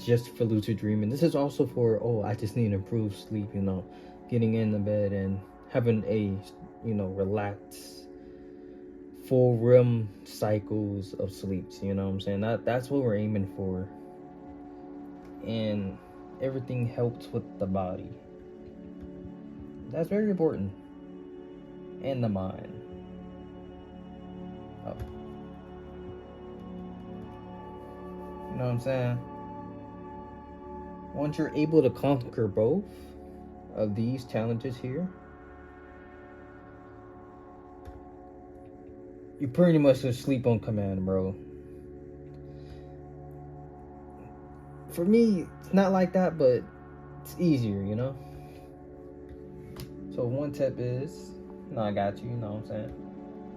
just for lucid dreaming. This is also for, oh, I just need improved sleep, getting in the bed and having a, relaxed, full REM cycles of sleeps. You know what I'm saying? That's what we're aiming for. And everything helps with the body. That's very important. And the mind. Oh. You know what I'm saying? Once you're able to conquer both of these challenges here, you pretty much just sleep on command, bro. For me, it's not like that, but it's easier, So one tip is, no, I got you, you know what I'm saying?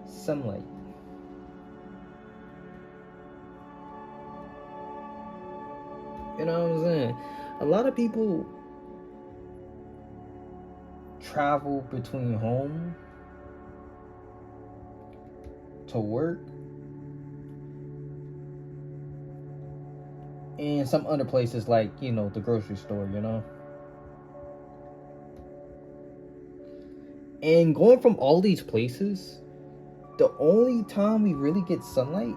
Sunlight. You know what I'm saying? A lot of people travel between home to work and some other places like, the grocery store, And going from all these places, the only time we really get sunlight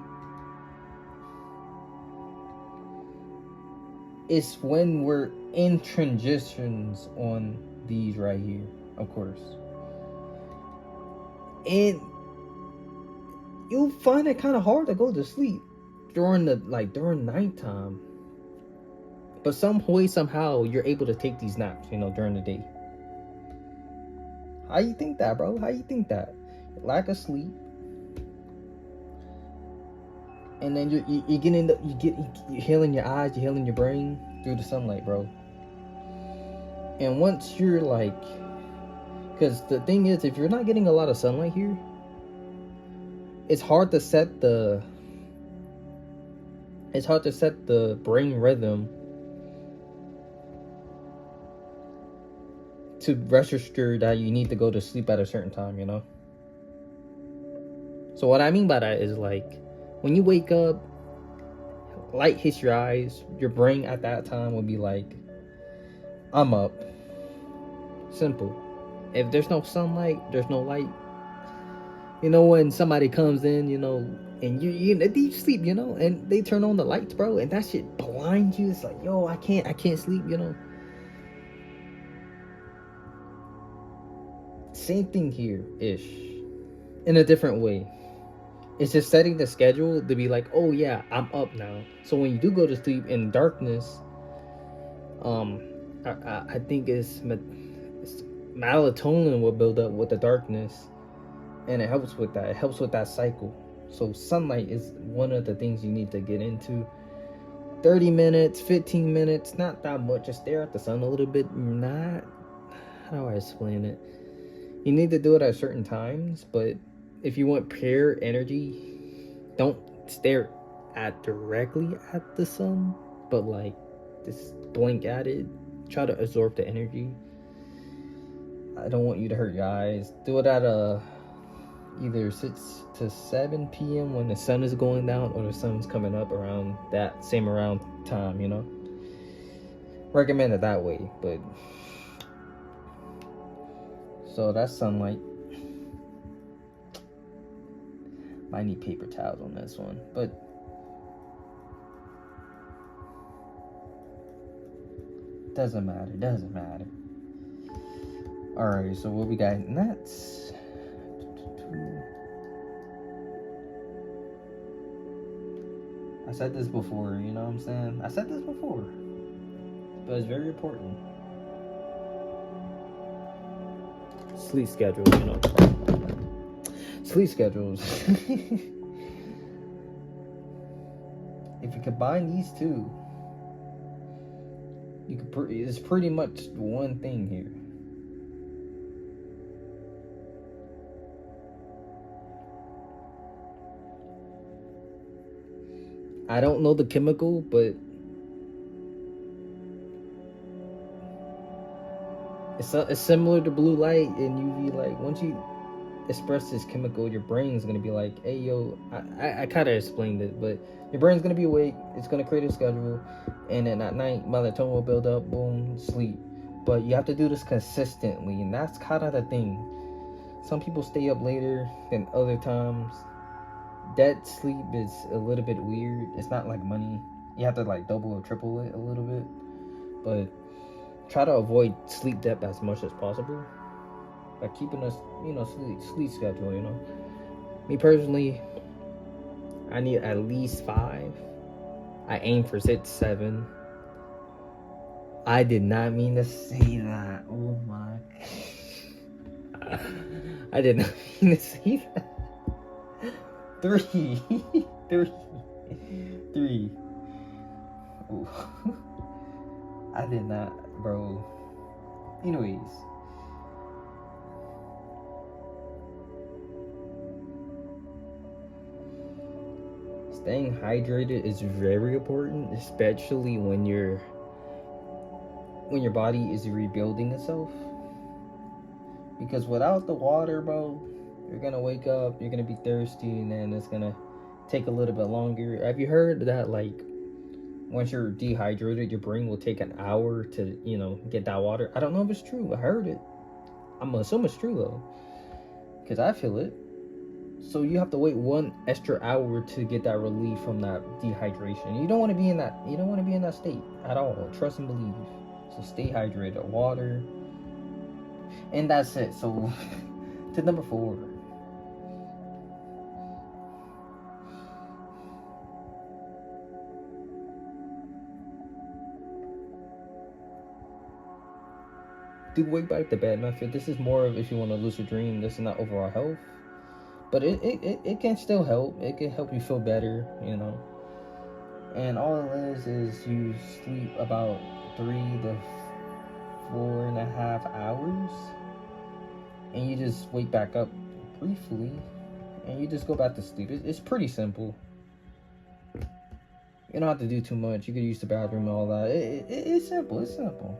is when we're in transitions on these right here, of course. And you'll find it kind of hard to go to sleep during nighttime. But some way, somehow, you're able to take these naps, during the day. How you think that, bro? How you think that? Lack of sleep, and then you're healing your eyes, you're healing your brain through the sunlight, bro. And once you're because the thing is, if you're not getting a lot of sunlight here, it's hard to set the brain rhythm to register that you need to go to sleep at a certain time, So what I mean by that is when you wake up, light hits your eyes, your brain at that time will be like, I'm up. Simple. If there's no sunlight, there's no light. When somebody comes in, and you're in a deep sleep, and they turn on the lights, bro, and that shit blinds you. It's like, yo, I can't sleep, Same thing here ish, in a different way. It's just setting the schedule to be like, oh yeah, I'm up now. So when you do go to sleep in darkness, I think it's melatonin will build up with the darkness, and it helps with that. It helps with that cycle. So sunlight is one of the things you need to get into. 30 minutes, 15 minutes, not that much. Just stare at the sun a little bit. Not, how do I explain it? You need to do it at certain times, but if you want pure energy, don't stare directly at the sun, but just blink at it. Try to absorb the energy. I don't want you to hurt your eyes. Do it at either 6 to 7 p.m. when the sun is going down, or the sun's coming up around that same around time, Recommend it that way, but so that's sunlight. Might need paper towels on this one, but doesn't matter. Alright, so what we got next? I said this before, you know what I'm saying? I said this before, but it's very important. Sleep schedules, Sleep schedules. If you combine these two, it's pretty much one thing here. I don't know the chemical, but it's similar to blue light and UV light. express this chemical, your brain's gonna be like, hey yo, I kind of explained it, but your brain's gonna be awake, it's gonna create a schedule, and then at night melatonin will build up, boom, sleep. But you have to do this consistently, and that's kind of the thing. Some people stay up later than other times. That sleep is a little bit weird. It's not like money. You have to like double or triple it a little bit, but try to avoid sleep debt as much as possible by keeping us, sleep schedule. Me personally, I need at least 5. I aim for 6, 7. I did not mean to say that. Oh my. I did not mean to say that. 3. 3. Ooh. I did not, bro. Anyways. Staying hydrated is very important, especially when your body is rebuilding itself. Because without the water, bro, you're gonna wake up, you're gonna be thirsty, and then it's gonna take a little bit longer. Have you heard that, like, once you're dehydrated, your brain will take an hour to, get that water? I don't know if it's true. I heard it. I'm gonna assume it's true though, because I feel it. So you have to wait 1 extra hour to get that relief from that dehydration. You don't want to be in that. You don't want to be in that state at all. Trust and believe. So stay hydrated. Water. And that's it. So to number 4. Do wake back to bed method. This is more of if you want to lucid dream. This is not overall health. But it can still help. It can help you feel better, And all it is you sleep about 3 to 4.5 hours. And you just wake back up briefly. And you just go back to sleep. It's pretty simple. You don't have to do too much. You could use the bathroom and all that. It's simple. It's simple.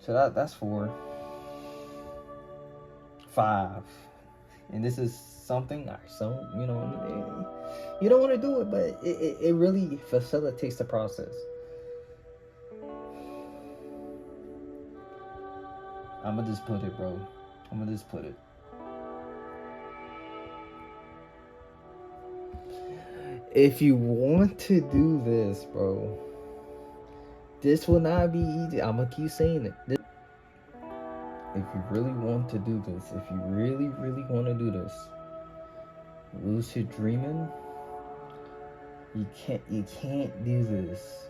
So that's 4. 5. And this is something you don't want to do it, but it really facilitates the process. I'm gonna just put it, bro. If you want to do this, bro, this will not be easy. I'm gonna keep saying it. If you really want to do this, if you really, really want to do this, lucid dreaming, you can't do this.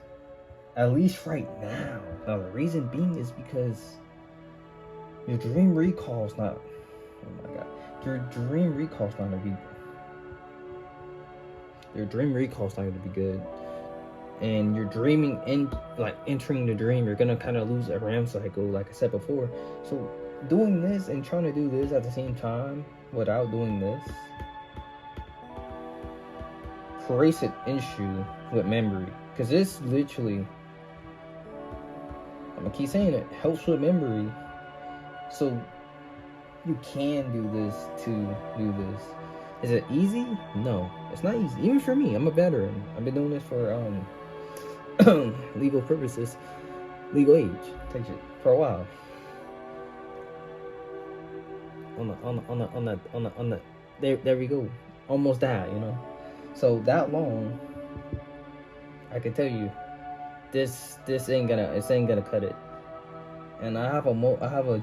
At least right now. Now the reason being is because your dream recall's not. Oh my god, your dream recall's not gonna be. Your dream recall's not gonna be good. And you're dreaming entering the dream, you're gonna kind of lose a REM cycle, like I said before. So doing this and trying to do this at the same time without doing this creates an issue with memory, because this literally, I'm gonna keep saying it, helps with memory. So you can do this to do this. Is it easy? No, it's not easy. Even for me, I'm a veteran. I've been doing this for legal purposes, legal age, take it for a while. On the there we go. Almost that, So that long, I can tell you, this ain't gonna cut it. And I have a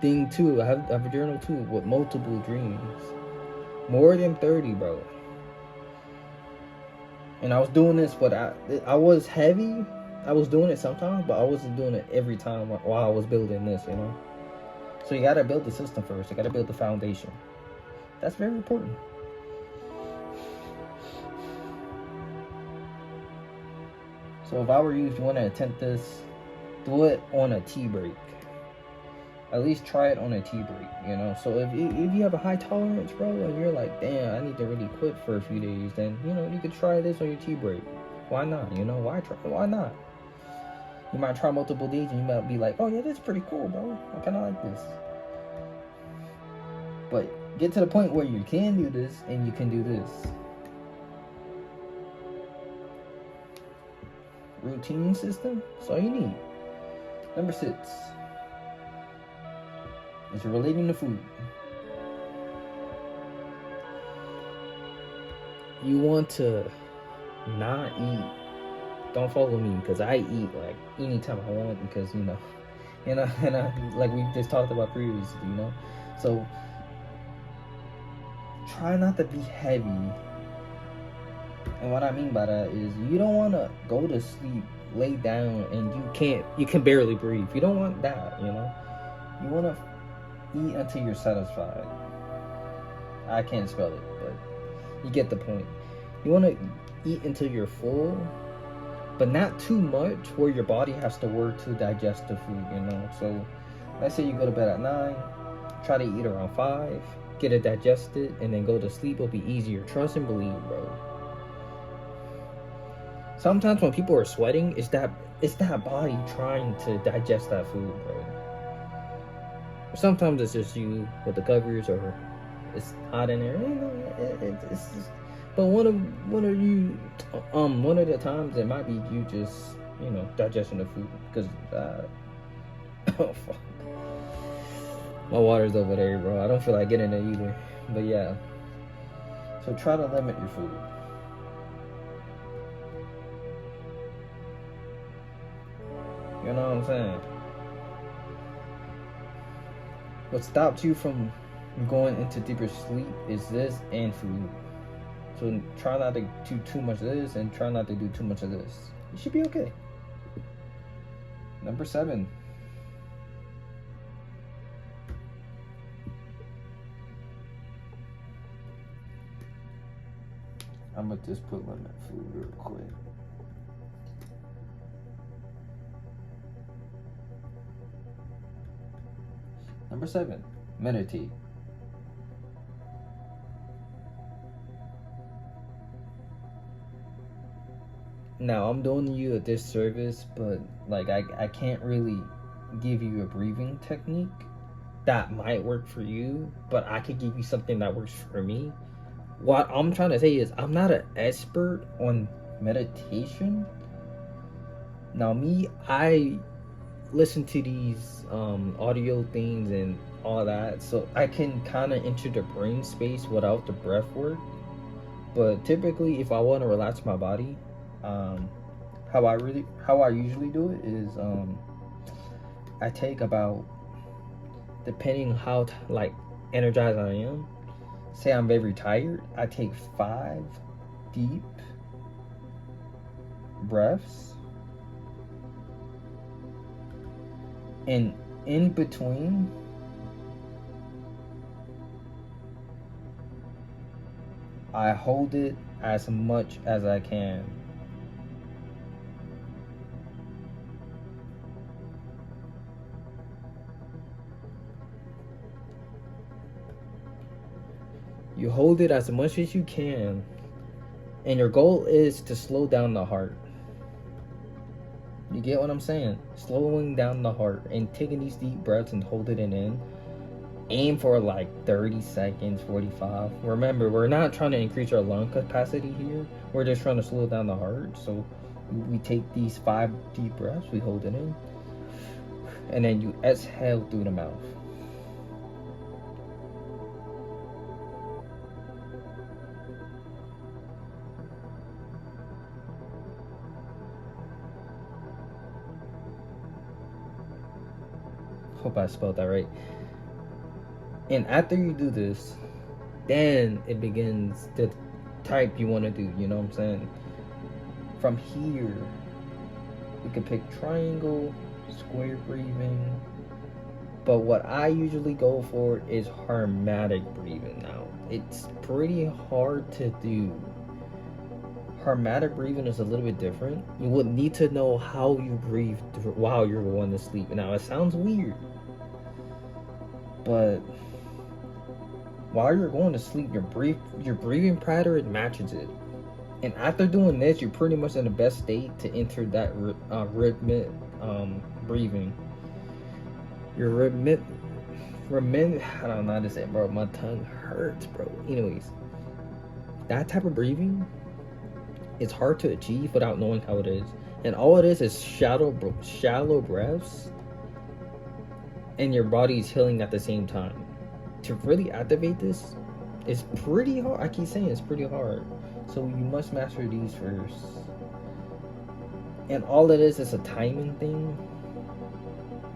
thing too. I have a journal too with multiple dreams, more than 30, bro. And I was doing this, but I was heavy. I was doing it sometimes, but I wasn't doing it every time while I was building this, So you gotta build the system first. You gotta build the foundation. That's very important. So if I were you, if you want to attempt this, do it on a tea break. At least try it on a tea break, So if you have a high tolerance, bro, and you're like, damn, I need to really quit for a few days, then, you could try this on your tea break. Why not? Why not? You might try multiple days and you might be like, oh yeah, that's pretty cool, bro. I kind of like this. But get to the point where you can do this and you can do this. Routine system, that's all you need. Number 6 is relating to food. You want to not eat. Don't follow me because I eat like anytime I want because and like we just talked about previously, So try not to be heavy. And what I mean by that is you don't want to go to sleep, lay down, and you can barely breathe. You don't want that, You want to eat until you're satisfied. I can't spell it, but you get the point. You want to eat until you're full, but not too much where your body has to work to digest the food, So let's say you go to bed at 9, try to eat around 5, get it digested, and then go to sleep. It'll be easier. Trust and believe, bro. Sometimes when people are sweating, it's that body trying to digest that food, bro. Sometimes it's just you with the covers, or it's hot in there. It's just, but one of the times it might be you just digesting the food because oh fuck, my water's over there, bro. I don't feel like getting it either. But yeah, so try to limit your food. You know what I'm saying? What stops you from going into deeper sleep is this and food. So try not to do too much of this and try not to do too much of this. You should be okay. Number 7. I'm gonna just put limit food real quick. Number 7, meditate. Now, I'm doing you a disservice, but like I can't really give you a breathing technique that might work for you, but I could give you something that works for me. What I'm trying to say is I'm not an expert on meditation. Now, I listen to these audio things and all that, so I can kind of enter the brain space without the breath work. But typically, if I want to relax my body, how I usually do it is I take about, depending how energized I am. Say I'm very tired, I take 5 deep breaths, and in between I hold it as much as I can. You hold it as much as you can, and your goal is to slow down the heart. You get what I'm saying? Slowing down the heart and taking these deep breaths and holding it in. Aim for like 30 seconds, 45. Remember, we're not trying to increase our lung capacity here. We're just trying to slow down the heart. So we take these 5 deep breaths, we hold it in, and then you exhale through the mouth. Hope I spelled that right. And after you do this, then it begins the type you want to do. You know what I'm saying? From here, we can pick triangle, square breathing. But what I usually go for is hermetic breathing. Now, it's pretty hard to do. Hermetic breathing is a little bit different. You would need to know how you breathe while you're going to sleep. Now, it sounds weird, but while you're going to sleep, your breathing pattern matches it. And after doing this, you're pretty much in the best state to enter that rhythmic breathing. Your remember, I don't know how to say it, bro. My tongue hurts, bro. Anyways, that type of breathing is hard to achieve without knowing how it is. And all it is shallow breaths, and your body's healing at the same time. To really activate this, it's pretty hard. I keep saying it's pretty hard. So you must master these first. And all it is a timing thing.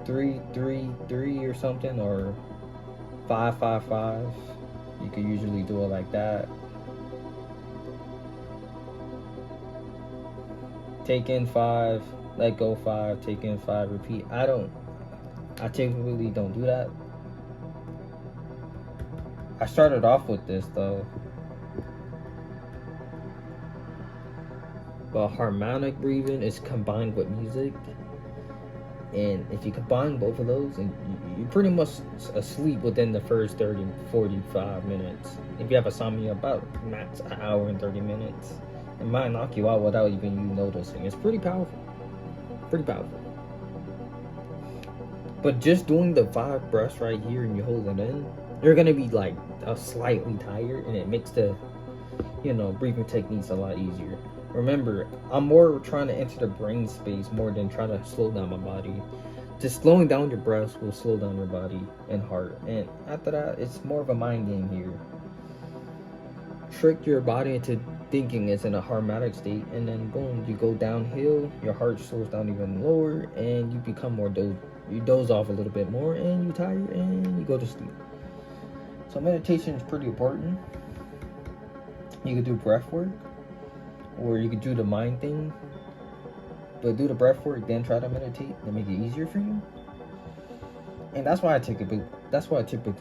3, 3, 3 or something, or 5, 5, 5. You can usually do it like that. Take in 5, let go 5, take in 5, repeat. I typically don't do that. I started off with this though. But harmonic breathing is combined with music. And if you combine both of those, and you're pretty much asleep within the first 30, 45 minutes. If you have insomnia, about max an hour and 30 minutes. It might knock you out without even you noticing. It's pretty powerful. Pretty powerful. But just doing the 5 breaths right here and you hold it in, you're going to be like slightly tired, and it makes the, breathing techniques a lot easier. Remember, I'm more trying to enter the brain space more than trying to slow down my body. Just slowing down your breaths will slow down your body and heart. And after that, it's more of a mind game here. Trick your body into thinking it's in a harmonic state, and then boom, you go downhill, your heart slows down even lower, and you become more you doze off a little bit more, and you tired, and you go to sleep. So meditation is pretty important. You can do breath work, or you could do the mind thing, but do the breath work, then try to meditate to make it easier for you. And that's why I typically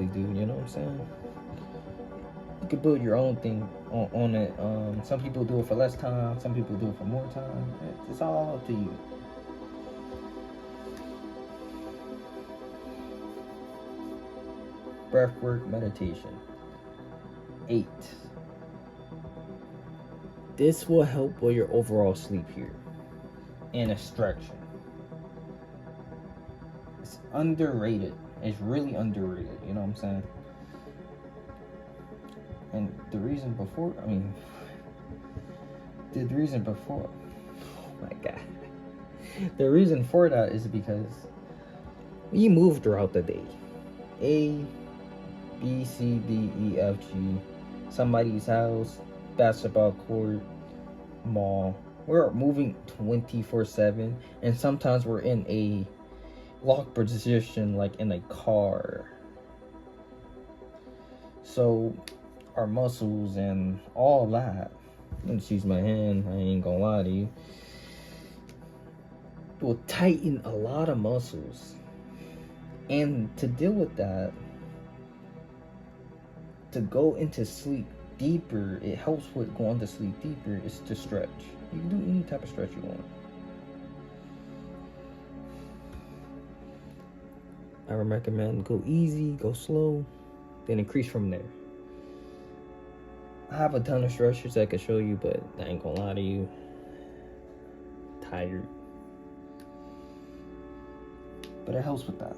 do, you know what I'm saying? You could build your own thing on it. Some people do it for less time, some people do it for more time. It's all up to you. Breath work, meditation. 8. This will help with your overall sleep here. And a stretching. It's underrated. It's really underrated. You know what I'm saying? And the reason before, oh my God. The reason for that is because we move throughout the day. A, B, C, D, E, F, G. Somebody's house, basketball court, mall. We're moving 24/7, and sometimes we're in a locked position, like in a car. So our muscles and all that, let's use my hand, I ain't gonna lie to you, will tighten a lot of muscles. And to deal with that, to go into sleep deeper, it helps with going to sleep deeper, is to stretch. You can do any type of stretch you want. I would recommend go easy, go slow, then increase from there. I have a ton of stretches I could show you, but I ain't gonna lie to you. Tired. But it helps with that.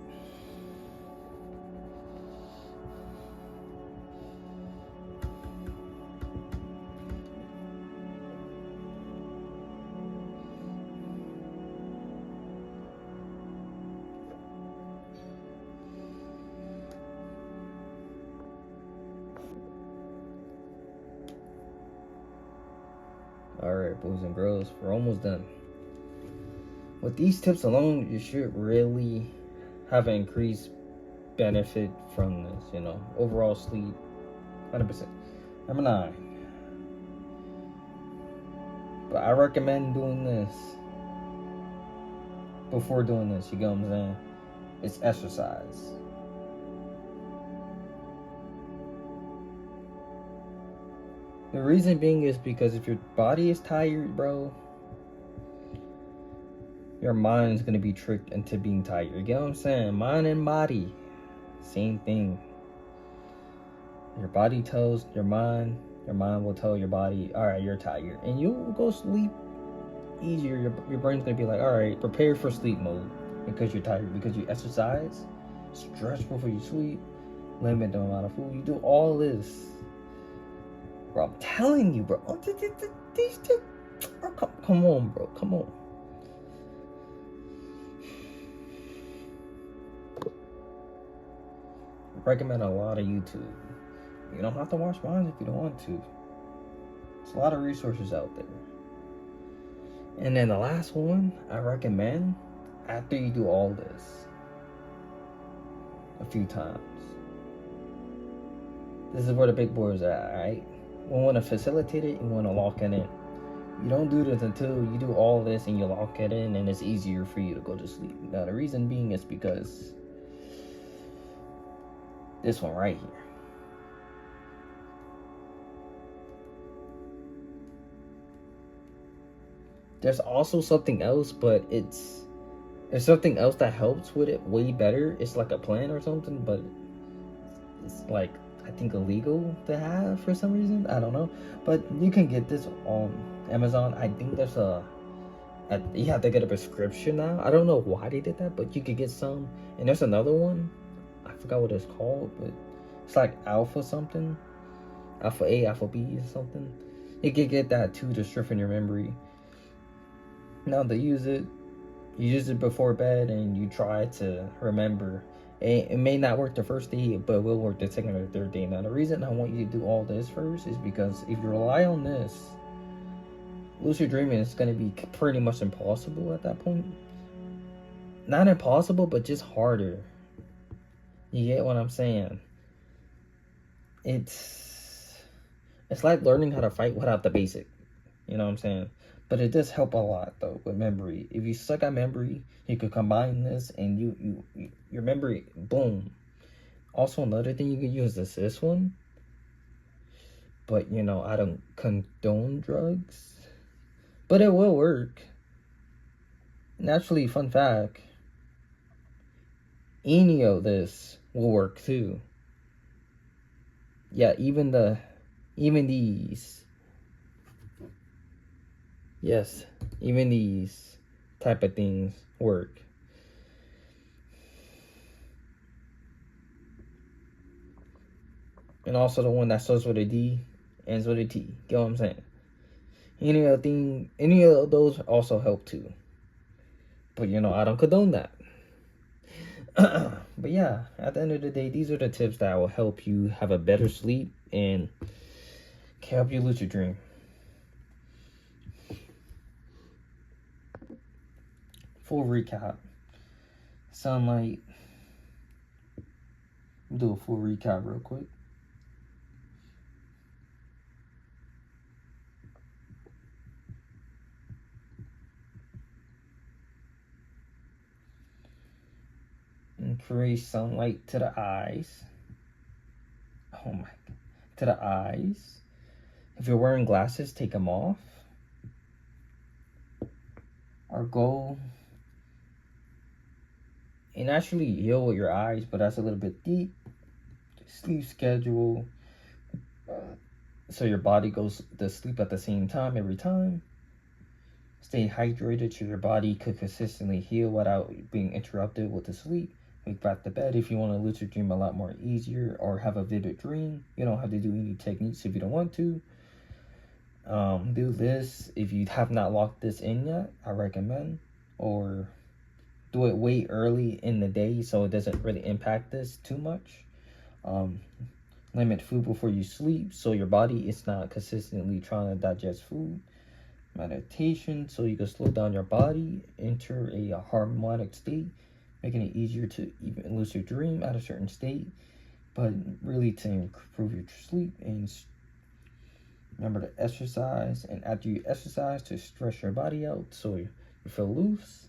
Alright, boys and girls, we're almost done. With these tips alone, you should really have an increased benefit from this, overall sleep, 100%. Number 9. But I recommend doing this before doing this, you get what I'm saying? It's exercise. The reason being is because if your body is tired, bro, your mind is going to be tricked into being tired. You get what I'm saying? Mind and body, same thing. Your body tells your mind will tell your body, all right, you're tired. And you'll go sleep easier. Your brain's going to be like, all right, prepare for sleep mode because you're tired, because you exercise. stretch before you sleep, limit the amount of food. You do all this, bro. I'm telling you, bro. These two, come on, bro. Come on. I recommend a lot of YouTube. You don't have to watch mine if you don't want to. There's a lot of resources out there. And then the last one I recommend, after you do all this a few times, this is where the big boys are at, right? We want to facilitate it, you want to lock it in. You don't do this until you do all this and you lock it in, and it's easier for you to go to sleep. Now the reason being is because this one right here. There's also something else, but there's something else that helps with it way better. It's like a plan or something, but it's like, I think, illegal to have for some reason. I don't know, but you can get this on Amazon. I think there's you have to get a prescription now. I don't know why they did that, but you could get some. And there's another one, I forgot what it's called, but it's like Alpha something, Alpha A, Alpha B or something. You could get that too to strengthen your memory. Now to use it, you use it before bed and you try to remember. It may not work the first day, but it will work the second or third day. Now the reason I want you to do all this first is because if you rely on this, lucid dreaming is going to be pretty much impossible at that point. Not impossible, but just harder. You get what I'm saying? It's like learning how to fight without the basic. You know what I'm saying? But it does help a lot though with memory. If you suck at memory, you could combine this and your memory, boom. Also another thing you could use is this one. But you know, I don't condone drugs. But it will work. Naturally, fun fact, any of this will work too. Yeah, even these. Yes, even these type of things work. And also the one that starts with a D, ends with a T. Get what I'm saying? Any of those also help too. But you know, I don't condone that. But yeah, at the end of the day, these are the tips that will help you have a better sleep and can help you lucid dream. Full recap. Sunlight. Do a full recap real quick. Increase sunlight to the eyes. Oh my God. To the eyes. If you're wearing glasses, take them off. Our goal, and actually heal with your eyes, but that's a little bit deep. Sleep schedule, so your body goes to sleep at the same time every time. Stay hydrated so your body could consistently heal without being interrupted with the sleep. Wake back to bed if you want to lucid dream a lot more easier or have a vivid dream. You don't have to do any techniques if you don't want to. Do this if you have not locked this in yet. I recommend, or do it way early in the day so it doesn't really impact this too much. Limit food before you sleep so your body is not consistently trying to digest food. Meditation so you can slow down your body, enter a harmonic state, making it easier to even lucid dream at a certain state, but really to improve your sleep. And remember to exercise, and after you exercise, to stretch your body out so you feel loose.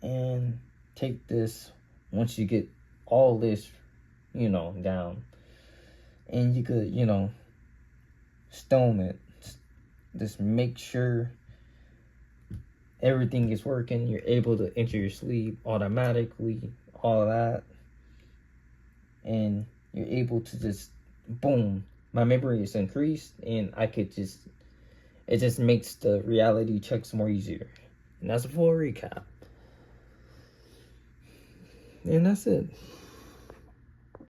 And take this once you get all this, down, and you could, stone it. Just make sure everything is working. You're able to enter your sleep automatically, all of that. And you're able to just, boom, my memory is increased, and it just makes the reality checks more easier. And that's a full recap. And that's it.